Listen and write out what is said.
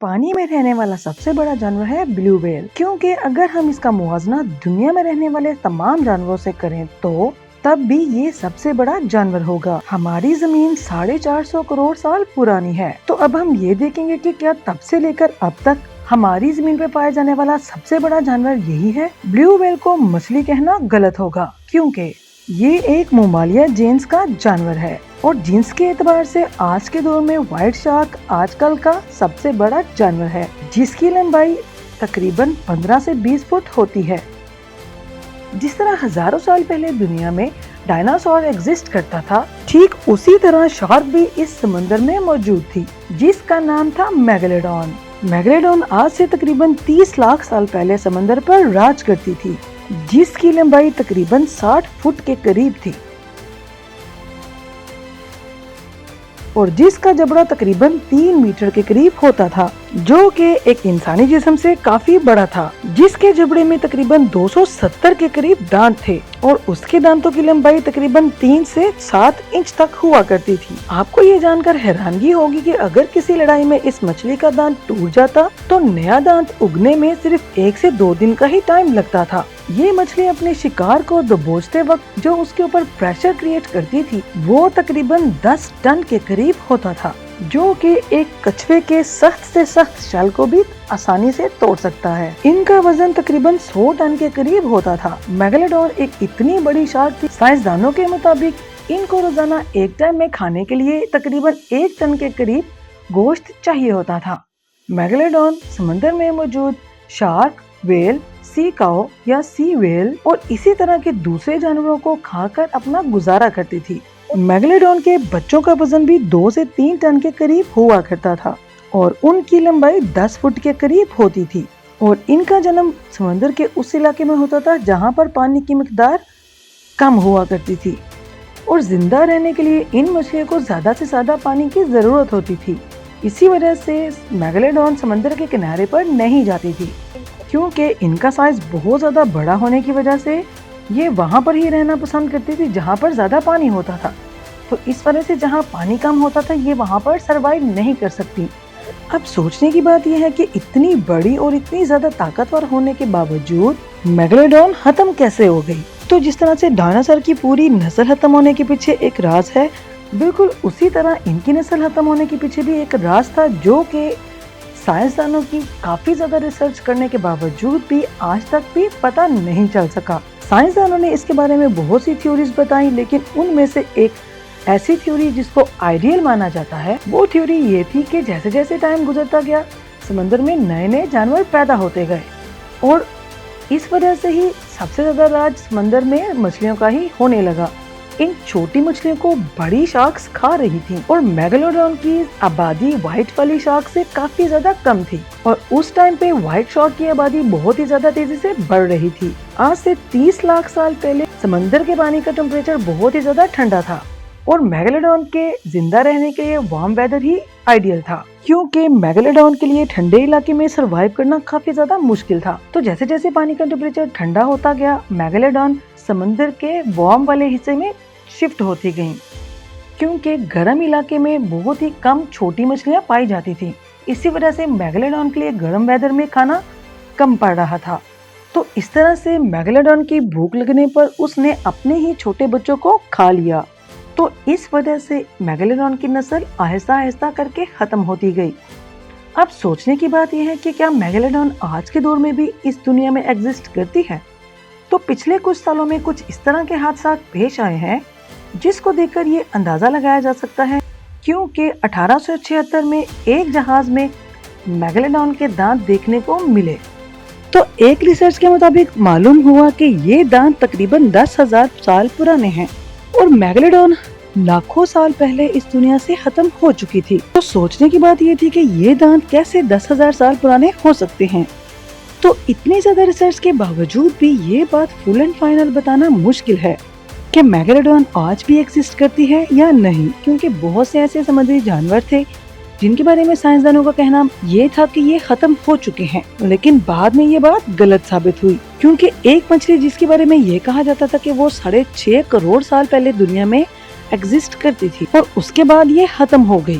پانی میں رہنے والا سب سے بڑا جانور ہے بلیو ویل، کیونکہ اگر ہم اس کا موازنہ دنیا میں رہنے والے تمام جانوروں سے کریں تو تب بھی یہ سب سے بڑا جانور ہوگا۔ ہماری زمین 450 کروڑ سال پرانی ہے، تو اب ہم یہ دیکھیں گے کہ کیا تب سے لے کر اب تک ہماری زمین پہ پایا جانے والا سب سے بڑا جانور یہی ہے۔ بلیو ویل کو مچھلی کہنا غلط ہوگا، کیونکہ یہ ایک ممالیہ جینس کا جانور ہے اور جنس کے اعتبار سے آج کے دور میں وائٹ شارک آج کل کا سب سے بڑا جانور ہے، جس کی لمبائی تقریباً 15 سے 20 فٹ ہوتی ہے۔ جس طرح ہزاروں سال پہلے دنیا میں ڈائناسور ایگزسٹ کرتا تھا، ٹھیک اسی طرح شارک بھی اس سمندر میں موجود تھی، جس کا نام تھا میگالیڈون۔ میگالیڈون آج سے تقریباً 30 لاکھ سال پہلے سمندر پر راج کرتی تھی، جس کی لمبائی تقریباً 60 فٹ کے قریب تھی اور جس کا جبڑا تقریباً 3 میٹر کے قریب ہوتا تھا، جو کہ ایک انسانی جسم سے کافی بڑا تھا، جس کے جبڑے میں تقریباً 270 کے قریب دانت تھے اور اس کے دانتوں کی لمبائی تقریباً 3 سے 7 انچ تک ہوا کرتی تھی۔ آپ کو یہ جان کر حیرانگی ہوگی کہ اگر کسی لڑائی میں اس مچھلی کا دانت ٹوٹ جاتا تو نیا دانت اگنے میں صرف 1 سے 2 دن کا ہی ٹائم لگتا تھا۔ یہ مچھلی اپنے شکار کو دبوچتے وقت جو اس کے اوپر پریشر کریٹ کرتی تھی وہ تقریباً 10 ٹن کے قریب ہوتا تھا، جو کہ ایک کچھوے کے سخت سے سخت شل کو بھی آسانی سے توڑ سکتا ہے۔ ان کا وزن تقریباً 100 ٹن کے قریب ہوتا تھا۔ میگالیڈون ایک اتنی بڑی شارک تھی، سائنسدانوں کے مطابق ان کو روزانہ ایک ٹائم میں کھانے کے لیے تقریباً 1 ٹن کے قریب گوشت چاہیے ہوتا تھا۔ میگالیڈون سمندر میں موجود شارک، ویل، سی کاؤ یا سی ویل اور اسی طرح کے دوسرے جانوروں کو کھا کر اپنا گزارا کرتی تھی۔ میگالیڈون کے بچوں کا وزن بھی 2 سے 3 ٹن کے قریب ہوا کرتا تھا اور ان کی لمبائی 10 فٹ کے قریب ہوتی تھی اور ان کا جنم سمندر کے اس علاقے میں ہوتا تھا جہاں پر پانی کی مقدار کم ہوا کرتی تھی اور زندہ رہنے کے لیے ان مچھلیوں کو زیادہ سے زیادہ پانی کی ضرورت ہوتی تھی۔ اسی وجہ سے میگالیڈون سمندر کے کنارے پر نہیں جاتی تھی، کیونکہ ان کا سائز بہت زیادہ بڑا ہونے کی وجہ سے یہ وہاں پر ہی رہنا پسند کرتی تھی جہاں پر زیادہ پانی ہوتا تھا، تو اس وجہ سے جہاں پانی کم ہوتا تھا یہ وہاں پر سروائیو نہیں کر سکتی۔ اب سوچنے کی بات یہ ہے کہ اتنی بڑی اور اتنی زیادہ طاقتور ہونے کے باوجود میگالیڈون ختم کیسے ہو گئی؟ تو جس طرح سے ڈائناسور کی پوری نسل ختم ہونے کے پیچھے ایک راز ہے، بالکل اسی طرح ان کی نسل ختم ہونے کے پیچھے بھی ایک راز تھا، جو کہ سائنسدانوں کی کافی زیادہ ریسرچ کرنے کے باوجود بھی آج تک بھی پتہ نہیں چل سکا۔ سائنسدانوں نے اس کے بارے میں بہت سی تھیوریز بتائیں، لیکن ان میں سے ایک ایسی تھیوری جس کو آئیڈیل مانا جاتا ہے، وہ تھیوری یہ تھی کہ جیسے جیسے ٹائم گزرتا گیا سمندر میں نئے نئے جانور پیدا ہوتے گئے اور اس وجہ سے ہی سب سے زیادہ راج سمندر میں مچھلیوں کا ہی ہونے لگا۔ ان چھوٹی مچھلیوں کو بڑی شارکس کھا رہی تھی اور میگالیڈون کی آبادی وائٹ والی شارک سے کافی زیادہ کم تھی اور اس ٹائم پہ وائٹ شارک کی آبادی بہت ہی زیادہ تیزی سے بڑھ رہی تھی۔ آج سے 30 لاکھ سال پہلے سمندر کے پانی کا ٹمپریچر بہت ہی زیادہ ٹھنڈا تھا اور میگالیڈون کے زندہ رہنے کے لیے وارم ویدر ہی آئیڈیل تھا، کیونکہ میگالیڈون کے لیے ٹھنڈے علاقے میں سروائیو کرنا کافی زیادہ مشکل تھا۔ تو جیسے جیسے پانی کا ٹمپریچر ٹھنڈا ہوتا گیا میگالیڈون سمندر کے وارم والے حصے میں شفٹ ہوتی گئیں، کیونکہ گرم علاقے میں بہت ہی کم چھوٹی مچھلیاں پائی جاتی تھی، اسی وجہ سے میگالیڈون کے لیے گرم ویدر میں کھانا کم پڑ رہا تھا۔ تو اس طرح سے میگالیڈون کی بھوک لگنے پر اس نے اپنے ہی چھوٹے بچوں کو کھا لیا، تو اس وجہ سے میگالیڈون کی نسل آہستہ آہستہ کر کے ختم ہوتی گئی۔ اب سوچنے کی بات یہ ہے کہ کیا میگالیڈون آج کے دور میں بھی اس دنیا میں ایگزسٹ کرتی ہے؟ تو پچھلے کچھ سالوں میں کچھ اس طرح کے حادثات پیش آئے ہیں جس کو دیکھ کر یہ اندازہ لگایا جا سکتا ہے، کیونکہ 1876 میں ایک جہاز میں میگالیڈون کے دانت دیکھنے کو ملے۔ تو ایک ریسرچ کے مطابق معلوم ہوا کہ یہ دانت تقریباً 10,000 سال پرانے ہیں اور میگالیڈون لاکھوں سال پہلے اس دنیا سے ختم ہو چکی تھی۔ تو سوچنے کی بات یہ تھی کہ یہ دانت کیسے 10,000 سال پرانے ہو سکتے ہیں؟ تو اتنی زیادہ ریسرچ کے باوجود بھی یہ بات فل اینڈ فائنل بتانا مشکل ہے کہ میگالیڈون آج بھی ایگزسٹ کرتی ہے یا نہیں، کیونکہ بہت سے ایسے سمندری جانور تھے جن کے بارے میں سائنسدانوں کا کہنا یہ تھا کہ یہ ختم ہو چکے ہیں، لیکن بعد میں یہ بات غلط ثابت ہوئی، کیونکہ ایک مچھلی جس کے بارے میں یہ کہا جاتا تھا کہ وہ 6.5 کروڑ سال پہلے دنیا میں ایگزسٹ کرتی تھی اور اس کے بعد یہ ختم ہو گئی،